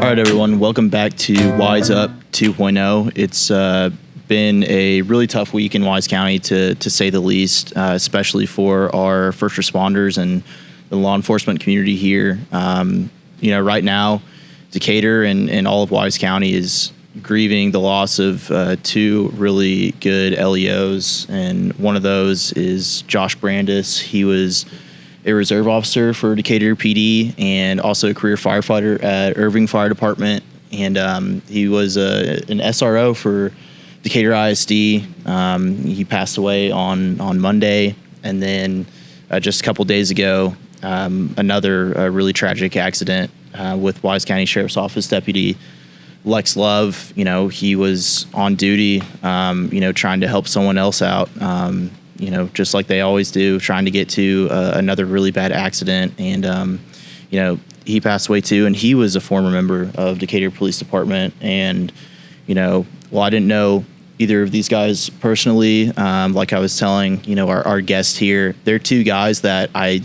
right, everyone. Welcome back to Wise Up 2.0. It's been a really tough week in Wise County, to say the least, especially for our first responders and the law enforcement community here. Right now, Decatur and all of Wise County is grieving the loss of two really good LEOs, and one of those is Josh Brandis. He was a reserve officer for Decatur PD and also a career firefighter at Irving Fire Department, and he was an SRO for Decatur ISD. He passed away on Monday, and then just a couple days ago, another really tragic accident with Wise County Sheriff's Office Deputy Lex Love. He was on duty, trying to help someone else out, just like they always do, trying to get to another really bad accident. And, he passed away too. And he was a former member of Decatur Police Department. And, I didn't know either of these guys personally. Like I was telling, our guest here, they're two guys that I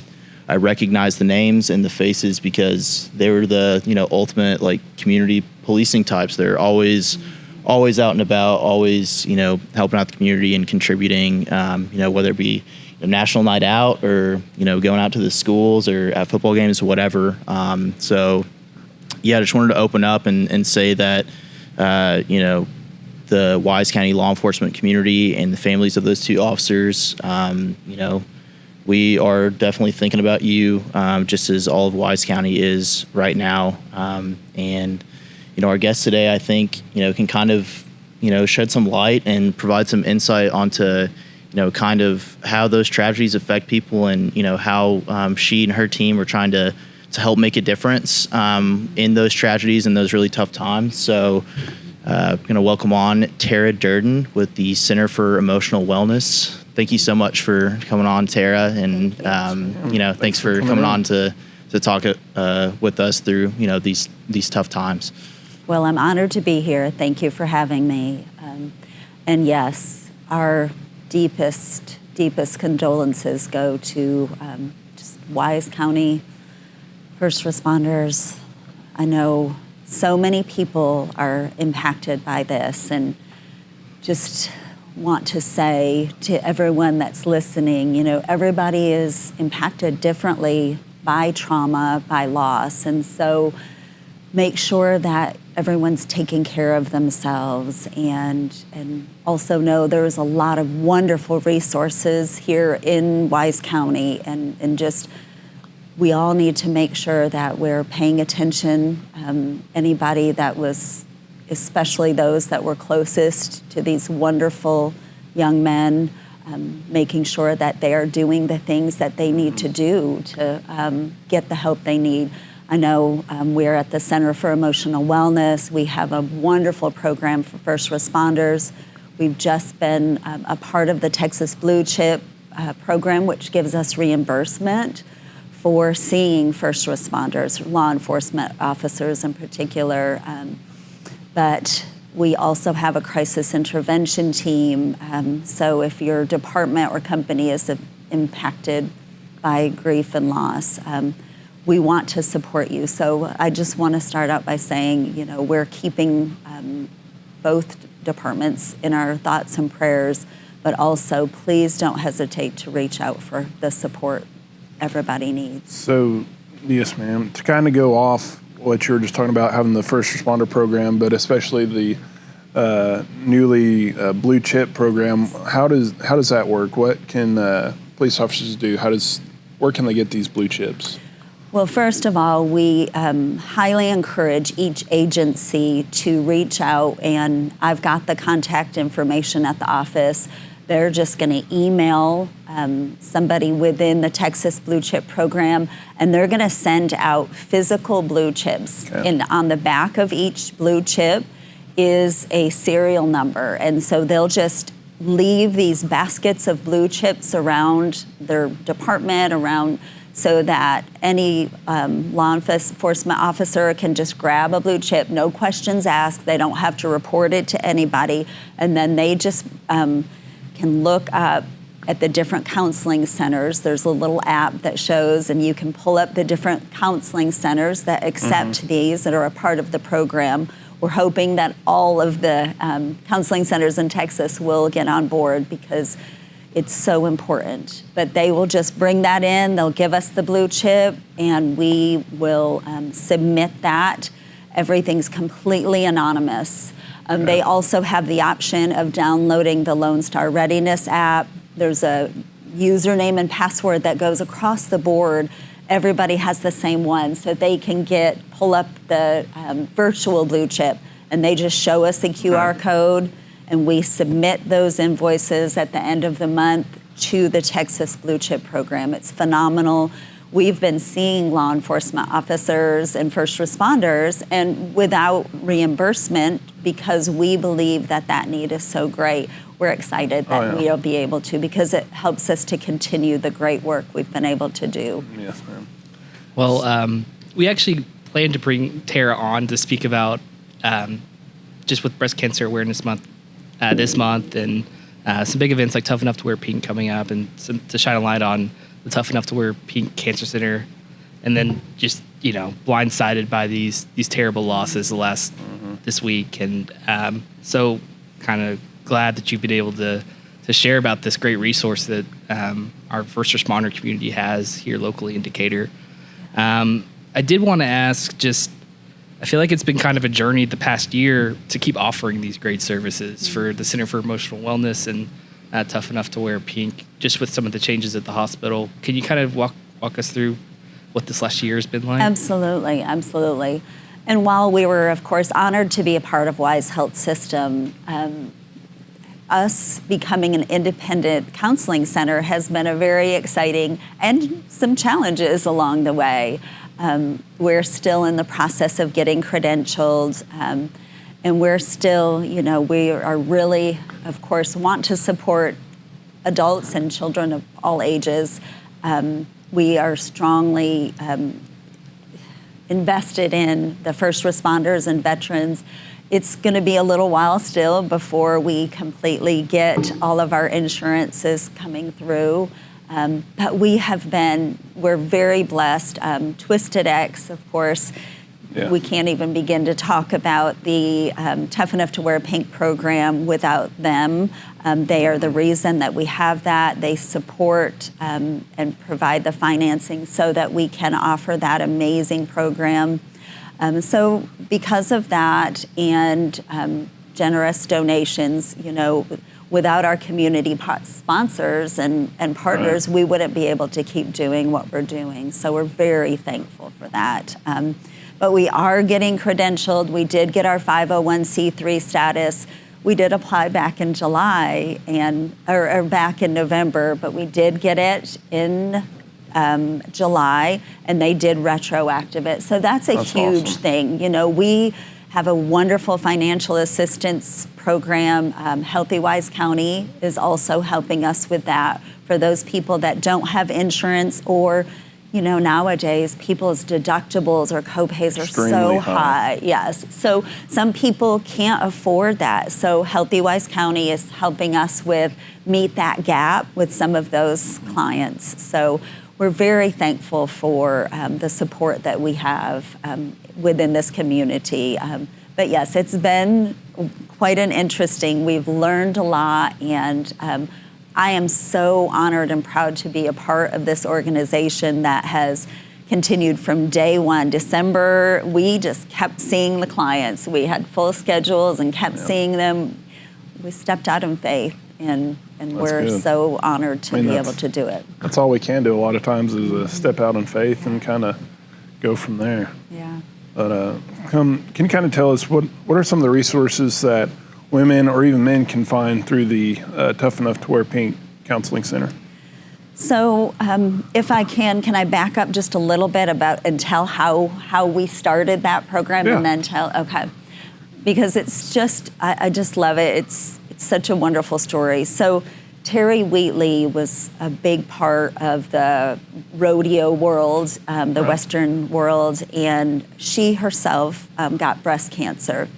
recognize the names and the faces because they were the, ultimate community policing types. They're always out and about, always, helping out the community and contributing, whether it be a national night out or, going out to the schools or at football games, whatever. I just wanted to open up and say that, the Wise County law enforcement community and the families of those two officers, we are definitely thinking about you, just as all of Wise County is right now. Our guest today, I think, can kind of, shed some light and provide some insight onto, kind of how those tragedies affect people and, how she and her team are trying to help make a difference in those tragedies and those really tough times. So I'm going to welcome on Terra Durdon with the Center for Emotional Wellness. Thank you so much for coming on, Terra, and thanks for coming on to talk with us through these tough times. Well, I'm honored to be here. Thank you for having me. And yes, our deepest condolences go to just Wise County first responders. I know so many people are impacted by this, and just want to say to everyone that's listening, everybody is impacted differently by trauma, by loss. And so make sure that everyone's taking care of themselves, and also know there's a lot of wonderful resources here in Wise County, and just we all need to make sure that we're paying attention. Anybody that was, especially those that were closest to these wonderful young men, making sure that they are doing the things that they need to do to get the help they need. I know we're at the Center for Emotional Wellness. We have a wonderful program for first responders. We've just been a part of the Texas Blue Chip program, which gives us reimbursement for seeing first responders, law enforcement officers in particular. But we also have a crisis intervention team. So if your department or company is impacted by grief and loss, we want to support you. So I just want to start out by saying, we're keeping both departments in our thoughts and prayers, but also please don't hesitate to reach out for the support everybody needs. So, yes, ma'am, to kind of go off what you were just talking about, having the first responder program, but especially the newly Blue Chip program, how does that work? What can police officers do? Where can they get these Blue Chips? Well, first of all, we highly encourage each agency to reach out, and I've got the contact information at the office. They're just going to email somebody within the Texas Blue Chip program, and they're going to send out physical Blue Chips. Okay. And on the back of each Blue Chip is a serial number, and so they'll just leave these baskets of Blue Chips around their department, so that any law enforcement officer can just grab a Blue Chip, no questions asked. They don't have to report it to anybody, and then they just can look up at the different counseling centers. There's a little app that shows, and you can pull up the different counseling centers that accept these, that are a part of the program. We're hoping that all of the counseling centers in Texas will get on board because it's so important. But they will just bring that in, they'll give us the blue chip, and we will submit that. Everything's completely anonymous. They also have the option of downloading the Lone Star Readiness app. There's a username and password that goes across the board. Everybody has the same one, so they can pull up the virtual blue chip, and they just show us the QR code, and we submit those invoices at the end of the month to the Texas Blue Chip program. It's phenomenal. We've been seeing law enforcement officers and first responders, and without reimbursement, because we believe that that need is so great. We're excited that we'll be able to, because it helps us to continue the great work we've been able to do. Yes, ma'am. Well, we actually plan to bring Terra on to speak about just with Breast Cancer Awareness Month this month, and some big events like Tough Enough to Wear Pink coming up, and to shine a light on the Tough Enough to Wear Pink Cancer Center, and then just blindsided by these terrible losses this week, and so kind of glad that you've been able to share about this great resource that our first responder community has here locally in Decatur. I did want to ask, I feel like it's been kind of a journey the past year to keep offering these great services for the Center for Emotional Wellness and Tough Enough to Wear Pink, just with some of the changes at the hospital. Can you kind of walk us through what this last year has been like? Absolutely. And while we were, of course, honored to be a part of Wise Health System, us becoming an independent counseling center has been a very exciting, and some challenges along the way. We're still in the process of getting credentialed, and we're still, we are really, of course, want to support adults and children of all ages. We are strongly invested in the first responders and veterans. It's going to be a little while still before we completely get all of our insurances coming through. But we're very blessed. Twisted X, of course, we can't even begin to talk about the Tough Enough to Wear Pink program without them. They are the reason that we have that. They support and provide the financing so that we can offer that amazing program. So because of that and generous donations, without our community sponsors and partners, we wouldn't be able to keep doing what we're doing. So we're very thankful for that. But we are getting credentialed. We did get our 501c3 status. We did apply back in July or back in November, but we did get it in July, and they did retroactive it. So that's huge awesome. thing. We have a wonderful financial assistance program. Healthy Wise County is also helping us with that for those people that don't have insurance, or nowadays people's deductibles or copays are Extremely so high. Yes. So some people can't afford that. So Healthy Wise County is helping us meet that gap with some of those clients. So we're very thankful for the support that we have within this community. But yes, it's been quite interesting. We've learned a lot, and I am so honored and proud to be a part of this organization that has continued from day one. December, we just kept seeing the clients. We had full schedules and kept seeing them. We stepped out in faith, and we're good. So honored to be able to do it. That's all we can do a lot of times, is step out in faith and kind of go from there. Yeah. But can you kind of tell us what are some of the resources that women or even men can find through the Tough Enough to Wear Pink Counseling Center? So if I can I back up just a little bit and tell how we started that program, and then because it's just, I just love it. It's such a wonderful story. So Terry Wheatley was a big part of the rodeo world, the Western world, and she herself got breast cancer.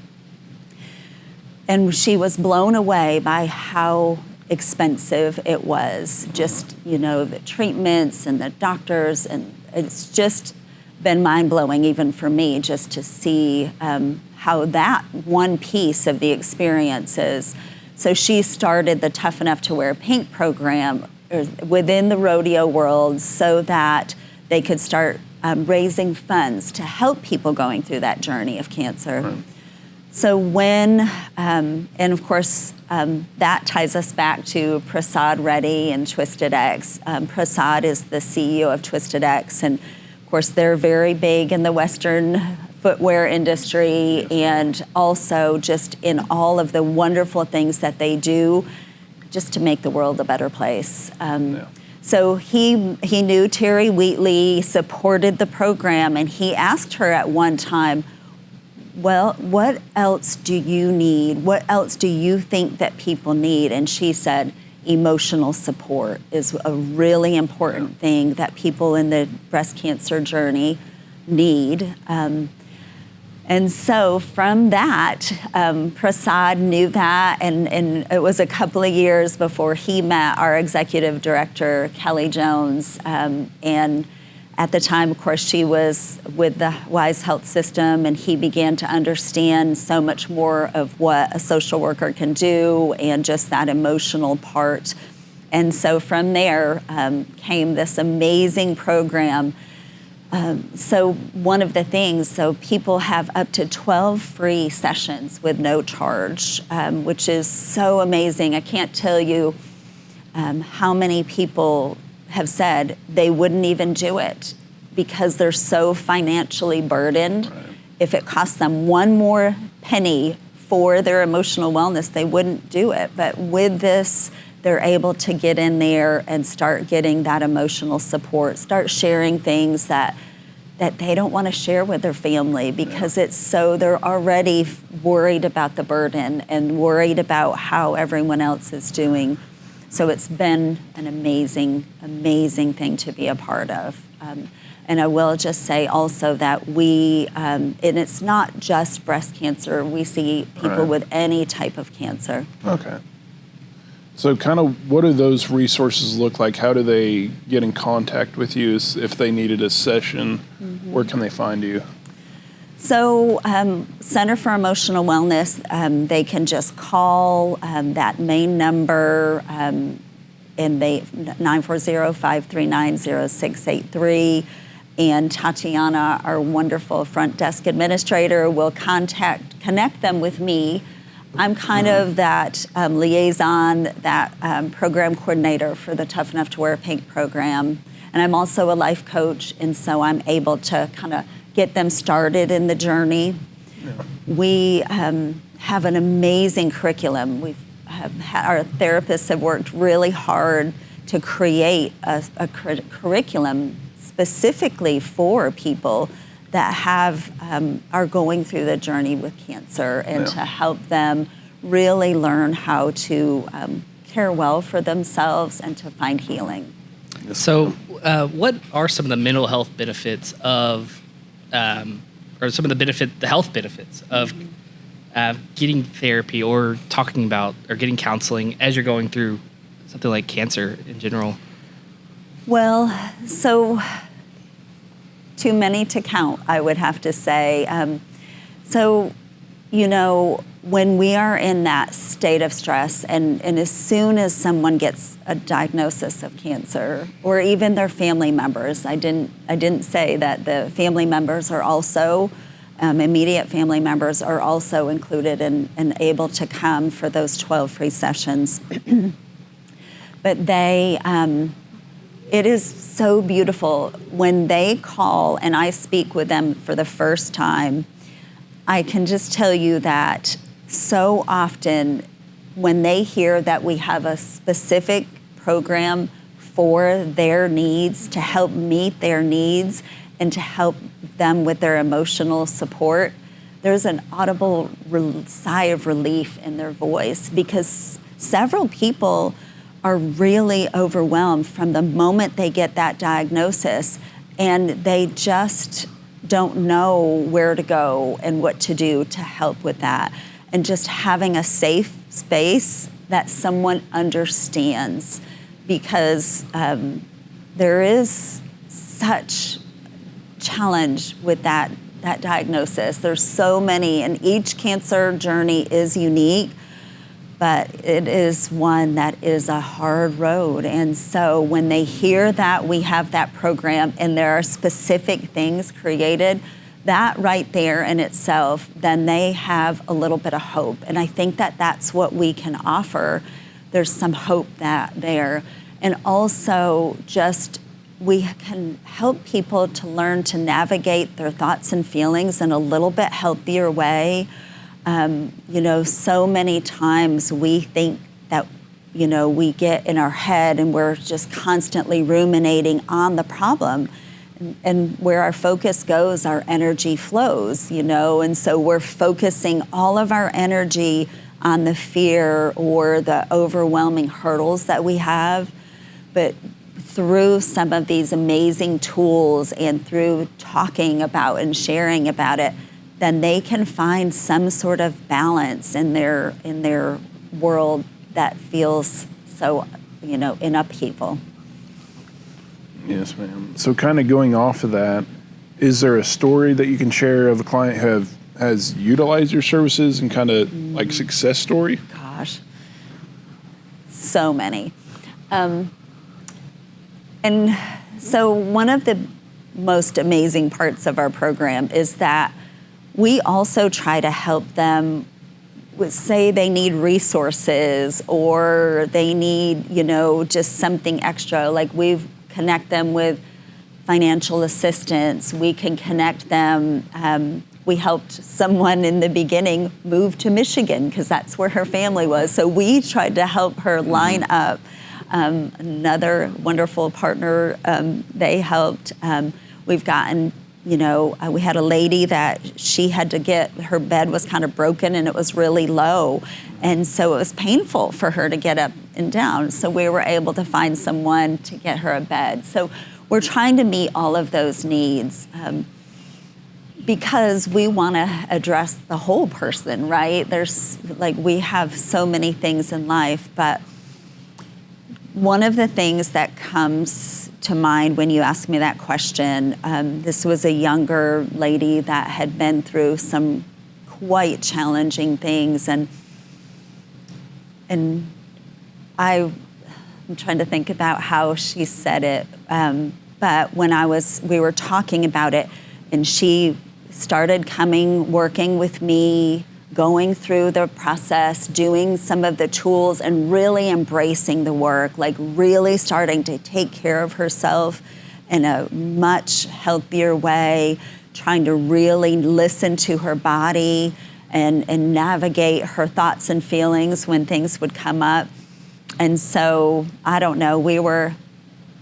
And she was blown away by how expensive it was. Just, the treatments and the doctors, and it's just been mind-blowing even for me just to see how that one piece of the experience is. So she started the Tough Enough to Wear Pink program within the rodeo world so that they could start raising funds to help people going through that journey of cancer. Right. So when, and of course, that ties us back to Prasad Reddy and Twisted X. Prasad is the CEO of Twisted X, and of course, they're very big in the Western footwear industry and also just in all of the wonderful things that they do just to make the world a better place. So he knew Terry Wheatley, supported the program, and he asked her at one time, well, what else do you need? What else do you think that people need? And she said, emotional support is a really important thing that people in the breast cancer journey need. And so from that, Prasad knew that, and it was a couple of years before he met our executive director, Kelly Jones. And at the time, of course, she was with the Wise Health System, and he began to understand so much more of what a social worker can do and just that emotional part. And so from there came this amazing program. So one of the things, so people have up to 12 free sessions with no charge, which is so amazing. I can't tell you how many people have said they wouldn't even do it because they're so financially burdened. Right. If it costs them one more penny for their emotional wellness, they wouldn't do it. But with this, they're able to get in there and start getting that emotional support, start sharing things that they don't want to share with their family because it's so, they're already worried about the burden and worried about how everyone else is doing. So it's been an amazing, amazing thing to be a part of. And I will just say also that we, and it's not just breast cancer, we see people Right. with any type of cancer. Okay. So kind of what do those resources look like? How do they get in contact with you if they needed a session? Mm-hmm. Where can they find you? So Center for Emotional Wellness, they can just call that main number, and they 940-539-0683. And Tatiana, our wonderful front desk administrator, will connect them with me. I'm kind of that liaison, that program coordinator for the Tough Enough to Wear Pink program. And I'm also a life coach, and so I'm able to kind of get them started in the journey. Yeah. We have an amazing curriculum. Our therapists have worked really hard to create a curriculum specifically for people that are going through the journey with cancer and to help them really learn how to care well for themselves and to find healing. So what are some of the mental health benefits of, or some of the health benefits of getting therapy or talking about or getting counseling as you're going through something like cancer in general? Well, so too many to count, I would have to say. When we are in that state of stress, and as soon as someone gets a diagnosis of cancer, or even their family members, I didn't say that the family members are also, immediate family members are also included and able to come for those 12 free sessions. But it is so beautiful when they call and I speak with them for the first time. I can just tell you that so often when they hear that we have a specific program for their needs, to help meet their needs and to help them with their emotional support, there's an audible sigh of relief in their voice because several people are really overwhelmed from the moment they get that diagnosis, and they just don't know where to go and what to do to help with that. And just having a safe space that someone understands, because there is such challenge with that diagnosis. There's so many, and each cancer journey is unique, but it is one that is a hard road. And so when they hear that we have that program and there are specific things created, that right there in itself, then they have a little bit of hope. And I think that that's what we can offer. There's some hope there. And also just we can help people to learn to navigate their thoughts and feelings in a little bit healthier way. So many times we think that, we get in our head and we're just constantly ruminating on the problem. And where our focus goes, our energy flows, and so we're focusing all of our energy on the fear or the overwhelming hurdles that we have. But through some of these amazing tools and through talking about and sharing about it, then they can find some sort of balance in their world that feels so, in upheaval. Yes, ma'am. So kind of going off of that, is there a story that you can share of a client who has utilized your services and kind of like success story? Gosh, so many. And so one of the most amazing parts of our program is that we also try to help them with, say they need resources or they need, just something extra. Like we've connect them with financial assistance. We can connect them. We helped someone in the beginning move to Michigan because that's where her family was. So we tried to help her line up. Another wonderful partner, they helped. We've gotten, we had a lady that she had to her bed was kind of broken and it was really low. And so it was painful for her to get up and down. So we were able to find someone to get her a bed. So we're trying to meet all of those needs because we want to address the whole person, right? We have so many things in life, but one of the things that comes to mind when you ask me that question, this was a younger lady that had been through some quite challenging things, and I'm trying to think about how she said it, but when we were talking about it, and she started working with me, going through the process, doing some of the tools and really embracing the work, like really starting to take care of herself in a much healthier way, trying to really listen to her body and navigate her thoughts and feelings when things would come up. And so, I don't know, we were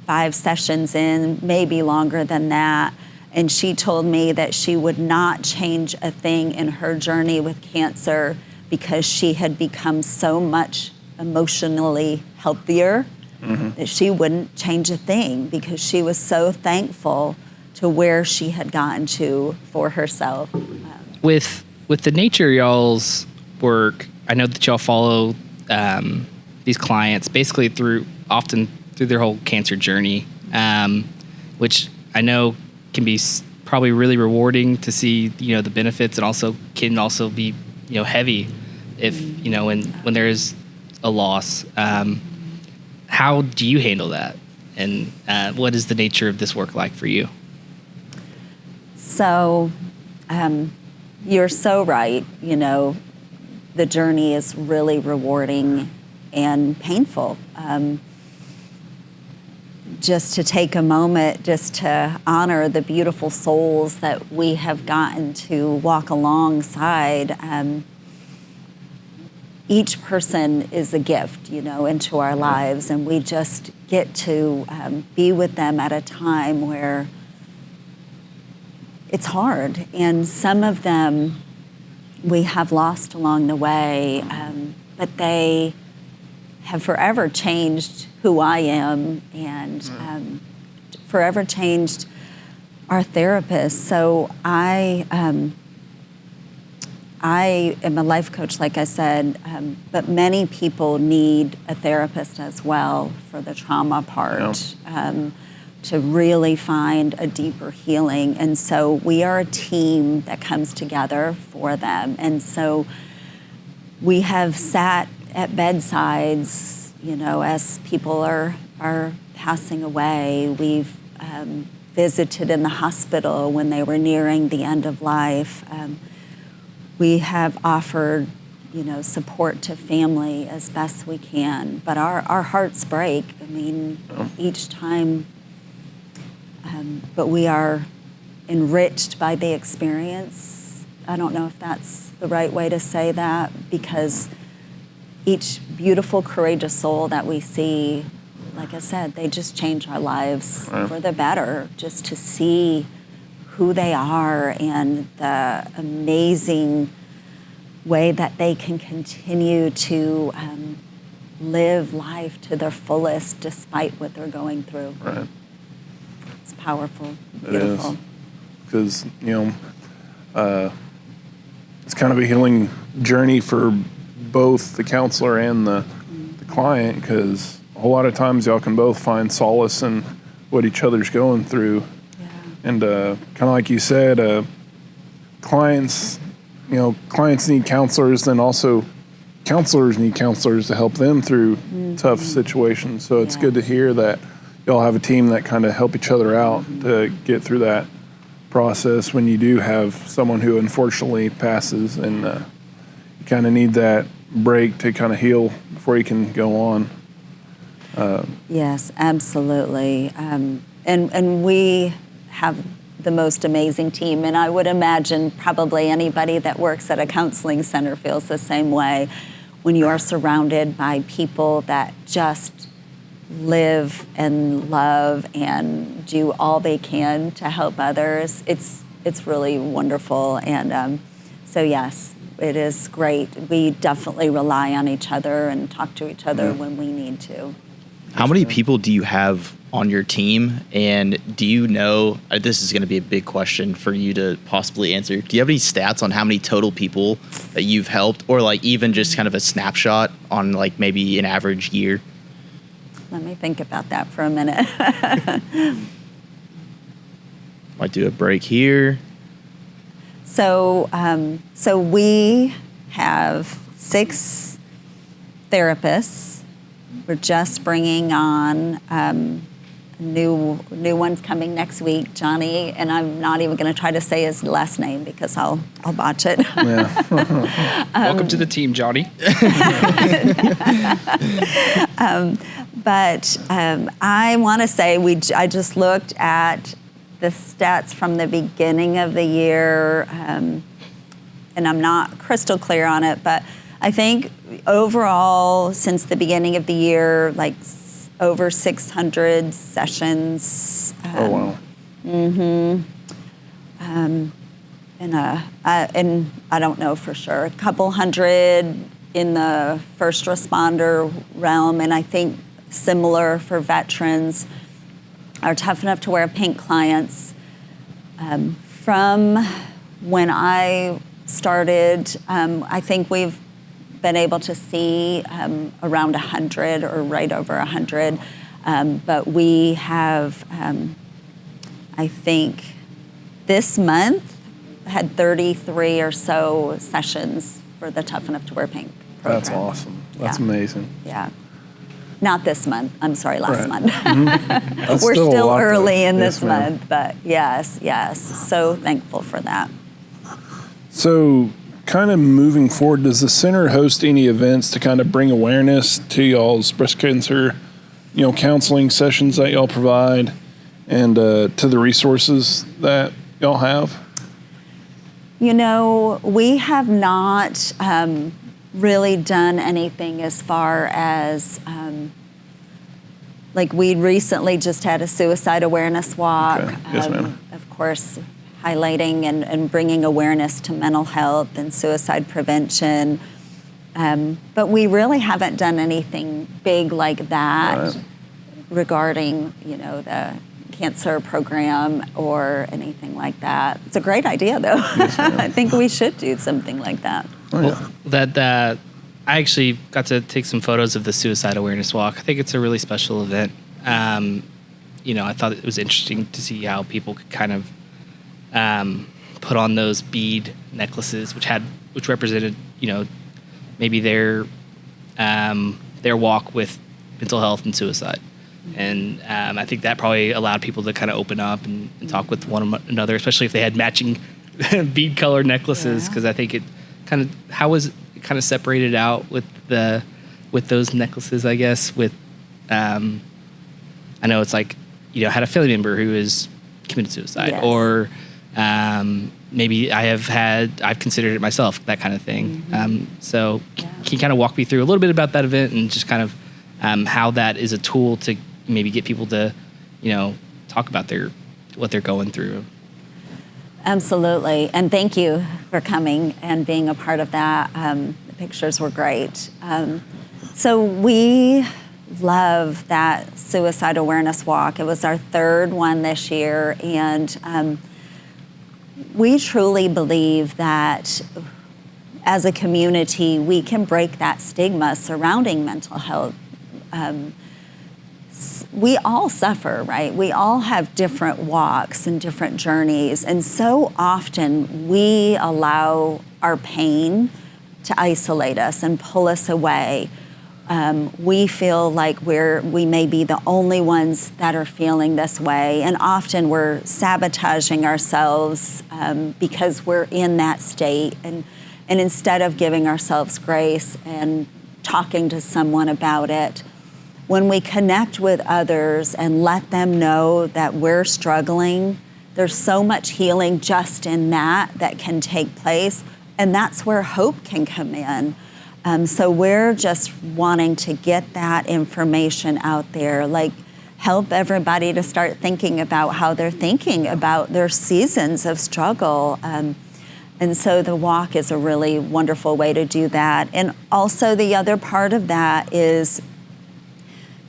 5 sessions in, maybe longer than that. And she told me that she would not change a thing in her journey with cancer because she had become so much emotionally healthier that she wouldn't change a thing because she was so thankful to where she had gotten to for herself. With the nature of y'all's work, I know that y'all follow these clients basically often through their whole cancer journey, which I know can be probably really rewarding to see, the benefits, and also can also be, heavy if, when there is a loss. How do you handle that? And what is the nature of this work like for you? So, you're so right. The journey is really rewarding and painful. Just to take a moment just to honor the beautiful souls that we have gotten to walk alongside. Each person is a gift, into our lives, and we just get to be with them at a time where it's hard. And some of them we have lost along the way, but they have forever changed who I am and forever changed our therapist. So I I am a life coach, like I said, but many people need a therapist as well for the trauma part, to really find a deeper healing. And so we are a team that comes together for them. And so we have sat at bedsides, as people are passing away. We've visited in the hospital when they were nearing the end of life. We have offered, support to family as best we can, but our hearts break. I mean, each time, but we are enriched by the experience. I don't know if that's the right way to say that, because each beautiful, courageous soul that we see, like I said, they just change our lives for the better, just to see who they are and the amazing way that they can continue to live life to their fullest despite what they're going through. Right. It's powerful, beautiful. Because, it's kind of a healing journey for both the counselor and the client, because a lot of times y'all can both find solace in what each other's going through. Yeah. And kind of like you said, clients need counselors, then also counselors need counselors to help them through tough situations. So it's good to hear that y'all have a team that kind of help each other out to get through that process when you do have someone who unfortunately passes, and you kind of need that break to kind of heal before you can go on. Yes, absolutely. And we have the most amazing team, and I would imagine probably anybody that works at a counseling center feels the same way. When you are surrounded by people that just live and love and do all they can to help others, it's really wonderful. And so yes, it is great. We definitely rely on each other and talk to each other when we need to. How many people do you have on your team? And do you know, this is going to be a big question for you to possibly answer. Do you have any stats on how many total people that you've helped, or like even just kind of a snapshot on like maybe an average year? Let me think about that for a minute. Might do a break here. So we have 6 therapists. We're just bringing on new ones coming next week, Johnny, and I'm not even going to try to say his last name because I'll botch it. Yeah. Welcome to the team, Johnny. But I want to say I just looked at the stats from the beginning of the year, and I'm not crystal clear on it, but I think overall since the beginning of the year, like over 600 sessions. Oh, wow. And I don't know for sure, a couple hundred in the first responder realm, and I think similar for veterans. Our Tough Enough to Wear Pink clients. From when I started, I think we've been able to see around 100 or right over 100, but we have, I think, this month had 33 or so sessions for the Tough Enough to Wear Pink program. That's awesome. That's amazing. Yeah. Not this month. I'm sorry, last month. That's We're still early in yes, this ma'am. month, but yes. So thankful for that. So kind of moving forward, does the center host any events to kind of bring awareness to y'all's breast cancer, counseling sessions that y'all provide, and to the resources that y'all have? We have not really done anything as far as, like we recently just had a suicide awareness walk. Okay. Yes, ma'am. Of course, highlighting and bringing awareness to mental health and suicide prevention. But we really haven't done anything big like that regarding, the cancer program or anything like that. It's a great idea, though. I think we should do something like that. Oh, yeah. That I actually got to take some photos of the suicide awareness walk. I think it's a really special event. I thought it was interesting to see how people could kind of put on those bead necklaces, which represented, maybe their walk with mental health and suicide. And I think that probably allowed people to kind of open up and talk with one another, especially if they had matching bead colored necklaces, because I think it kind of, how was it kind of separated out with those necklaces, I guess, with I know it's like, had a family member who is committed suicide, or maybe I've considered it myself, that kind of thing. So can you kind of walk me through a little bit about that event and just kind of how that is a tool to maybe get people to, talk about what they're going through? Absolutely. And thank you for coming and being a part of that. The pictures were great. So we love that Suicide Awareness Walk. It was our third one this year. And we truly believe that as a community, we can break that stigma surrounding mental health. We all suffer, right? We all have different walks and different journeys. And so often we allow our pain to isolate us and pull us away. We feel like we may be the only ones that are feeling this way. And often we're sabotaging ourselves because we're in that state. And instead of giving ourselves grace and talking to someone about it, when we connect with others and let them know that we're struggling, there's so much healing just in that can take place. And that's where hope can come in. So we're just wanting to get that information out there, like help everybody to start thinking about how they're thinking about their seasons of struggle. And so the walk is a really wonderful way to do that. And also the other part of that is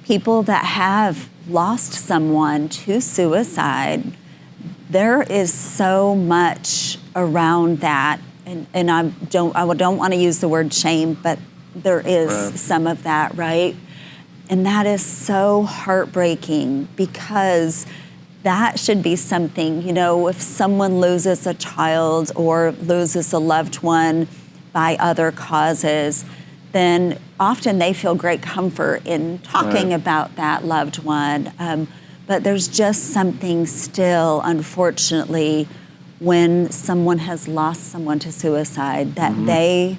people that have lost someone to suicide. There is so much around that. And I don't want to use the word shame, but there is some of that, right? And that is so heartbreaking because that should be something, if someone loses a child or loses a loved one by other causes, then often they feel great comfort in talking about that loved one. But there's just something still, unfortunately, when someone has lost someone to suicide, that they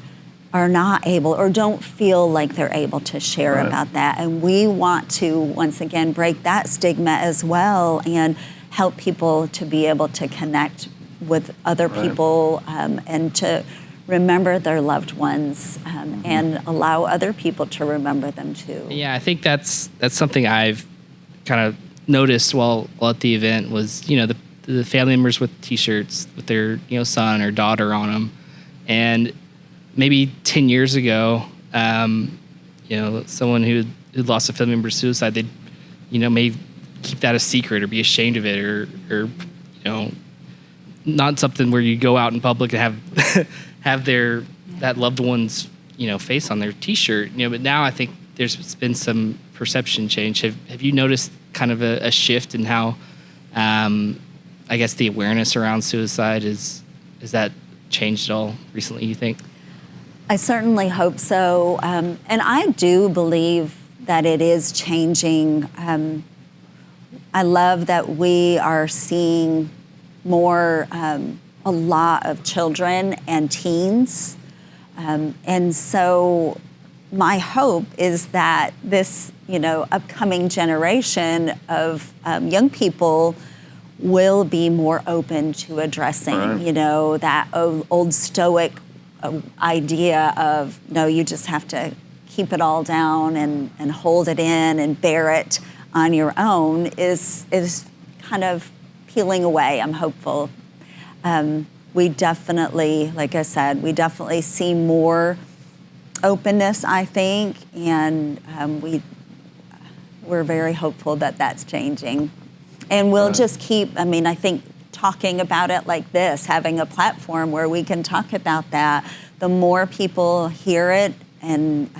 are not able or don't feel like they're able to share about that. And we want to, once again, break that stigma as well and help people to be able to connect with other people and to remember their loved ones and allow other people to remember them too. Yeah, I think that's something I've kind of noticed while at the event was, the family members with T-shirts with their, son or daughter on them. And maybe 10 years ago, someone who'd lost a family member to suicide, they'd, may keep that a secret or be ashamed of it or not something where you go out in public and have that loved one's, face on their T-shirt. But now I think there's been some perception change. Have you noticed kind of a shift in how, I guess the awareness around suicide is that changed at all recently, you think? I certainly hope so. And I do believe that it is changing. I love that we are seeing more, a lot of children and teens. And so my hope is that this, upcoming generation of young people will be more open to addressing, that old stoic idea of, no, you just have to keep it all down and hold it in and bear it on your own is kind of peeling away. I'm hopeful. We definitely, like I said, we see more openness, I think, and we're very hopeful that that's changing. And we'll just keep, I mean, I think talking about it like this, having a platform where we can talk about that, the more people hear it and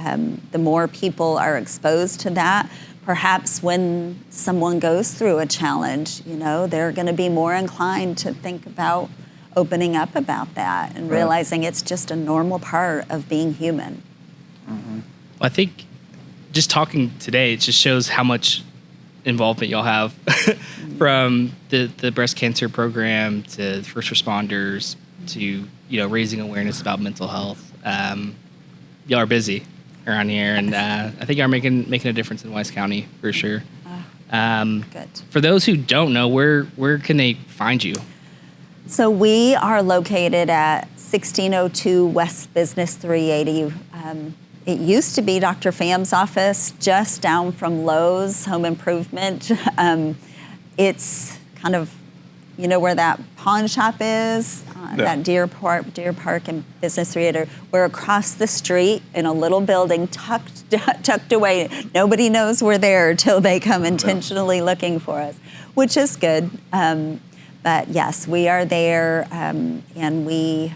the more people are exposed to that, perhaps when someone goes through a challenge, you know, they're going to be more inclined to think about opening up about that and realizing it's just a normal part of being human. Well, I think just talking today, it just shows how much involvement y'all have from the breast cancer program to first responders to, you know, raising awareness about mental health. Y'all are busy around here, and I think y'all are making a difference in Wise County for sure. Good. For those who don't know, where can they find you? So we are located at 1602 West Business 380. It used to be Dr. Pham's office, just down from Lowe's Home Improvement. It's kind of, you know, where that pawn shop is, that Deer Park and Business Theater. We're across the street in a little building tucked away. Nobody knows we're there till they come intentionally looking for us, which is good. But yes, we are there, and we,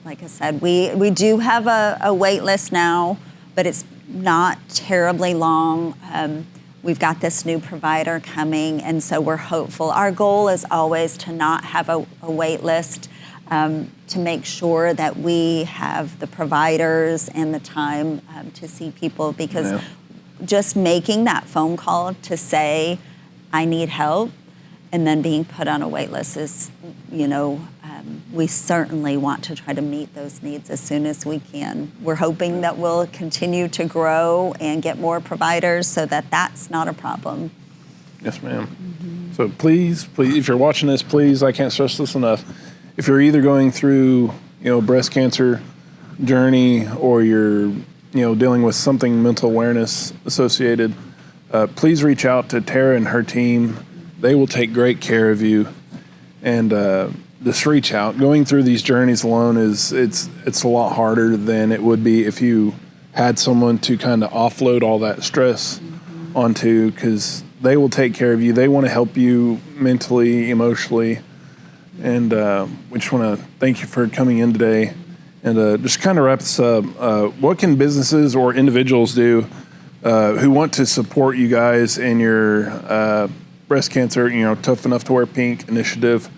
like I said, we do have a wait list now, but it's not terribly long. We've got this new provider coming, and so we're hopeful. Our goal is always to not have a wait list, to make sure that we have the providers and the time to see people, because just making that phone call to say, I need help, and then being put on a wait list is, you know, we certainly want to try to meet those needs as soon as we can. We're hoping that we'll continue to grow and get more providers so that that's not a problem. Yes, ma'am. So please, if you're watching this, please, I can't stress this enough. If you're either going through, you know, breast cancer journey or you're, you know, dealing with something mental awareness associated, please reach out to Terra and her team. They will take great care of you, and just reach out. Going through these journeys alone it's a lot harder than it would be if you had someone to kind of offload all that stress onto, because they will take care of you. They want to help you mentally, emotionally, and we just want to thank you for coming in today. And just kind of wrap this up. What can businesses or individuals do who want to support you guys in your breast cancer, you know, Tough Enough to Wear Pink initiative?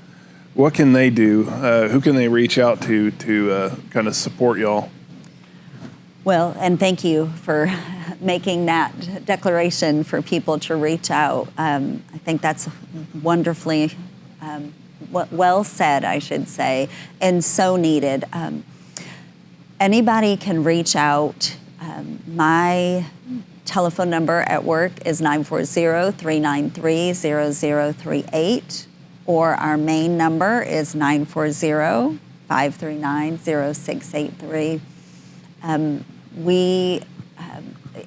What can they do? Who can they reach out to kind of support y'all? Well, and thank you for making that declaration for people to reach out. I think that's wonderfully well said, I should say, and so needed. Anybody can reach out. My telephone number at work is 940-393-0038, or our main number is 940-539-0683.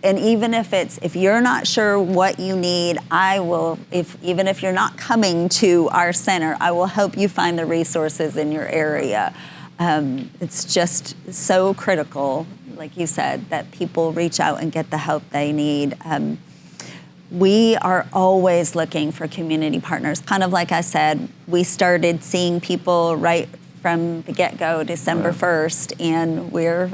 And even if you're not sure what you need, even if you're not coming to our center, I will help you find the resources in your area. It's just so critical, like you said, that people reach out and get the help they need. We are always looking for community partners. Kind of like I said, we started seeing people right from the get-go, December 1st, and we're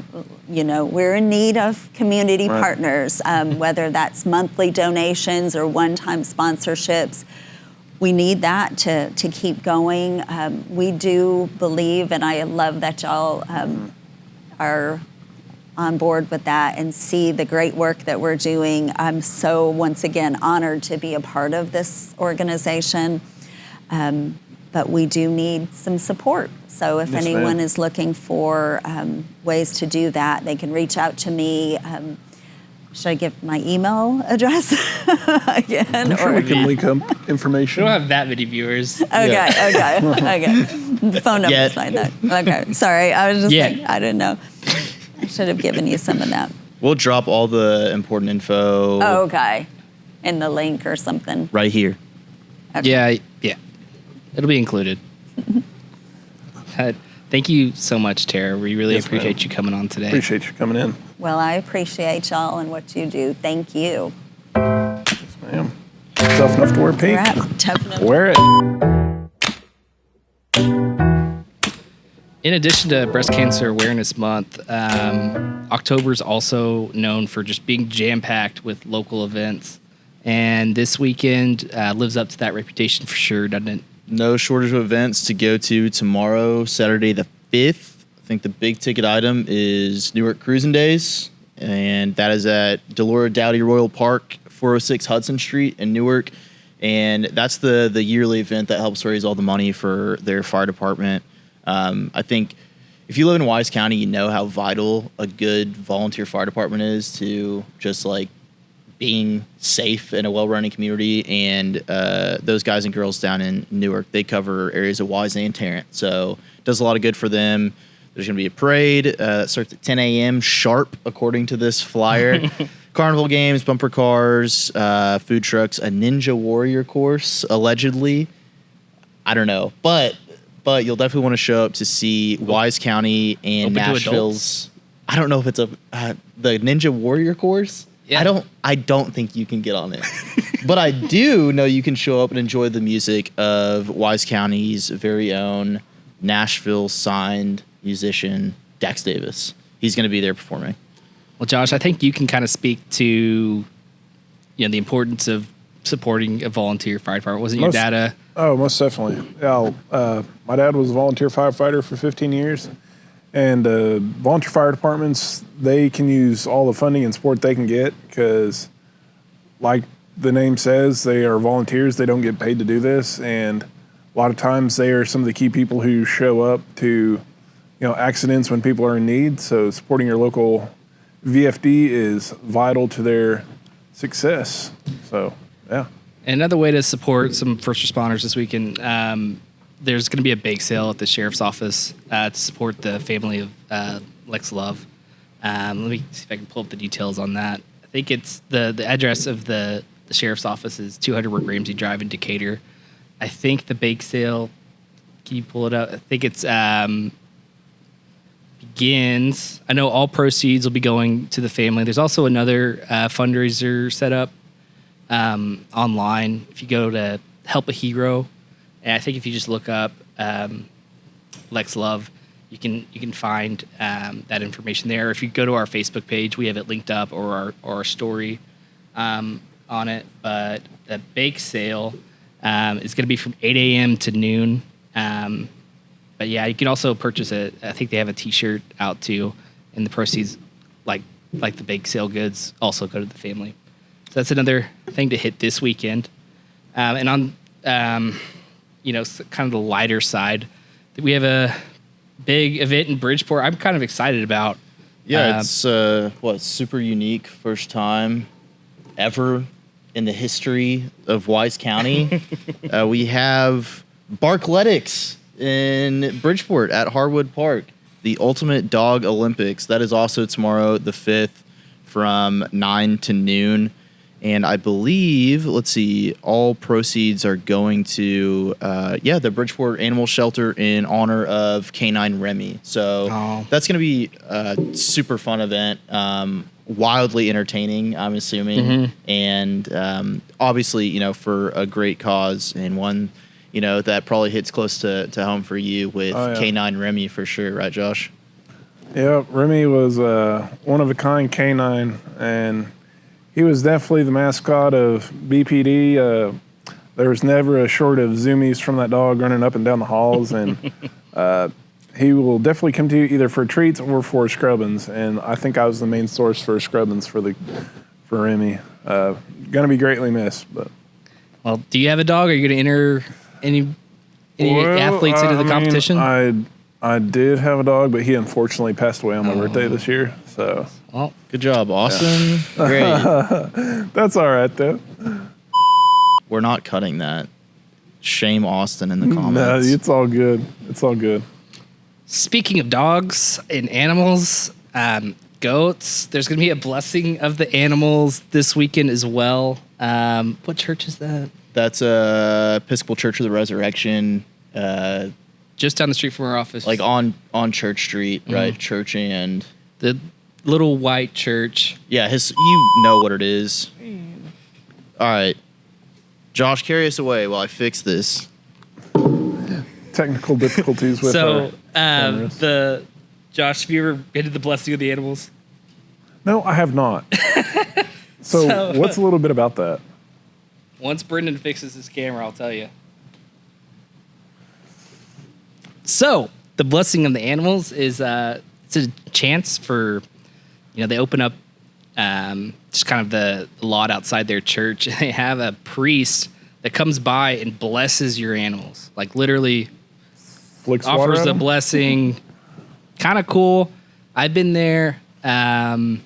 in need of community partners, whether that's monthly donations or one-time sponsorships. We need that to keep going. We do believe, and I love that y'all are on board with that and see the great work that we're doing. I'm so, once again, honored to be a part of this organization. But we do need some support. So if anyone is looking for ways to do that, they can reach out to me. Should I give my email address again? I'm sure we can link up information. We don't have that many viewers. Okay. The phone number is fine then. Okay, sorry. I was just like, I didn't know. I should have given you some of that. We'll drop all the important info. Oh, okay. In the link or something. Right here. Okay. Yeah. It'll be included. Thank you so much, Terra. We really appreciate you coming on today. Appreciate you coming in. Well, I appreciate y'all and what you do. Thank you. Yes, ma'am. So tough enough to wear pink, Right, definitely. wear it. In addition to Breast Cancer Awareness Month, October is also known for just being jam-packed with local events. And this weekend lives up to that reputation for sure, doesn't it? No shortage of events to go to tomorrow, Saturday the 5th. I think the big ticket item is Newark Cruising Days, and that is at Delora Dowdy Royal Park, 406 Hudson Street in Newark. And that's the yearly event that helps raise all the money for their fire department. I think if you live in Wise County, you know how vital a good volunteer fire department is to just like being safe in a well-running community. And those guys and girls down in Newark, they cover areas of Wise and Tarrant. So it does a lot of good for them. There's going to be a parade that starts at 10 a.m. sharp, according to this flyer. Carnival games, bumper cars, food trucks, a Ninja Warrior course, allegedly. I don't know. But you'll definitely want to show up to see Wise County and Open to Nashville's. I don't know if it's the Ninja Warrior course. Yeah. I don't think you can get on it. But I do know you can show up and enjoy the music of Wise County's very own Nashville signed musician, Dax Davis. He's going to be there performing. Well, Josh, I think you can kind of speak to the importance of supporting a volunteer fire department. Wasn't your dad Oh, most definitely. Yeah, my dad was a volunteer firefighter for 15 years. And volunteer fire departments, they can use all the funding and support they can get because, like the name says, they are volunteers. They don't get paid to do this. And a lot of times they are some of the key people who show up to, accidents when people are in need. So supporting your local VFD is vital to their success. So, yeah. Another way to support some first responders this weekend, there's going to be a bake sale at the sheriff's office to support the family of Lex Love. Let me see if I can pull up the details on that. I think it's the address of the sheriff's office is 200 Rick Ramsey Drive in Decatur. I think the bake sale, can you pull it up? I think it's begins. I know all proceeds will be going to the family. There's also another fundraiser set up online. If you go to Help a Hero, and I think if you just look up Lex Love, you can find that information there. If you go to our Facebook page, we have it linked up, or our story on it. But the bake sale is going to be from 8 a.m. to noon. But yeah, you can also purchase it. I think they have a T-shirt out too, and the proceeds, like the bake sale goods, also go to the family. So that's another thing to hit this weekend. And on kind of the lighter side, we have a big event in Bridgeport. I'm kind of excited about. Yeah, it's super unique, first time ever in the history of Wise County. We have Barkletics in Bridgeport at Harwood Park, the Ultimate Dog Olympics. That is also tomorrow, the 5th, from 9 to noon. And I believe, all proceeds are going to, the Bridgeport Animal Shelter in honor of Canine Remy. So that's going to be a super fun event, wildly entertaining, I'm assuming. Mm-hmm. And obviously, for a great cause and one, that probably hits close to home for you with Canine Remy for sure. Right, Josh? Yeah, Remy was one of a kind canine, and he was definitely the mascot of BPD. There was never a short of zoomies from that dog running up and down the halls, and he will definitely come to you either for treats or for scrubbins. And I think I was the main source for scrubbins for Remy. Going to be greatly missed. But Well, do you have a dog? Are you going to enter any athletes into the competition? I did have a dog, but he unfortunately passed away on my birthday this year. So, Well, Good job, Austin. Yeah. Great. That's all right, though. We're not cutting that. Shame Austin in the No, comments. it's all good. It's all good. speaking of dogs and animals, goats, there's going to be a blessing of the animals this weekend as well. What church is that? That's Episcopal Church of the Resurrection. Just down the street from our office. Like on Church Street, right? Church and the little white church. yeah, you know what it is. All right, Josh, carry us away while I fix this. Technical difficulties with So, our cameras. Josh, have you ever been to the blessing of the animals? No, I have not. So what's a little bit about that? Once Brendan fixes his camera, I'll tell you. So, the blessing of the animals is it's a chance for, they open up just kind of the lot outside their church, and they have a priest that comes by and blesses your animals. Like literally Flicks water offers at a 'em? blessing. Kind of cool. I've been there, A,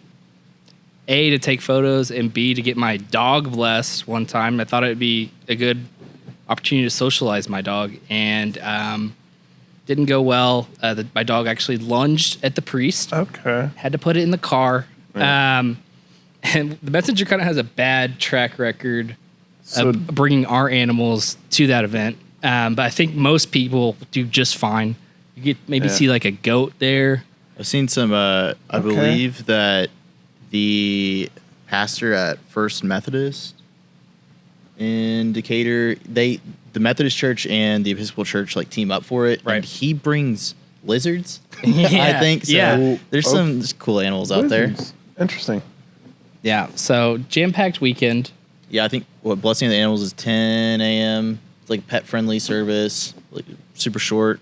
to take photos, and B, to get my dog blessed one time. I thought it would be a good opportunity to socialize my dog, and didn't go well. My dog actually lunged at the priest. Okay. Had to put it in the car. And the messenger kind of has a bad track record So of bringing our animals to that event. But I think most people do just fine. You get maybe Yeah. see like a goat there. I've seen some. I believe that the pastor at First Methodist in Decatur, the Methodist Church and the Episcopal Church like team up for it, Right. and he brings lizards. Yeah, I think so. yeah. There's some just cool animals out there. lizards. Interesting. Yeah. So jam-packed weekend. Yeah, I think what Blessing of the Animals is 10 a.m. It's like pet friendly service, like super short.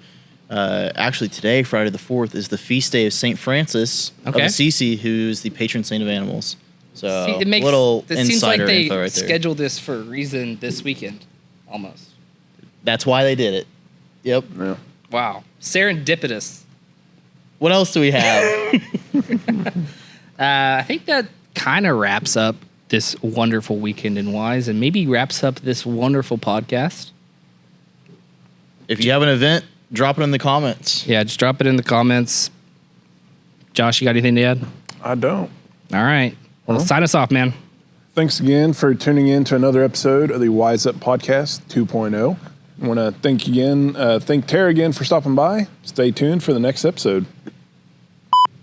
Actually, today, Friday the 4th, is the feast day of St. Francis of Okay. Assisi, who's the patron saint of animals. So, See, little it seems like insider they info right there. scheduled this for a reason this weekend, almost. That's why they did it. Yep. Yeah. Wow. Serendipitous. What else do we have? I think that kind of wraps up this wonderful weekend in Wise, and maybe wraps up this wonderful podcast. If you have an event, drop it in the comments. Yeah, just drop it in the comments. Josh, you got anything to add? I don't. All right. Well, sign us off, man. Thanks again for tuning in to another episode of the Wise Up Podcast 2.0. I want to thank Tara again for stopping by. Stay tuned for the next episode.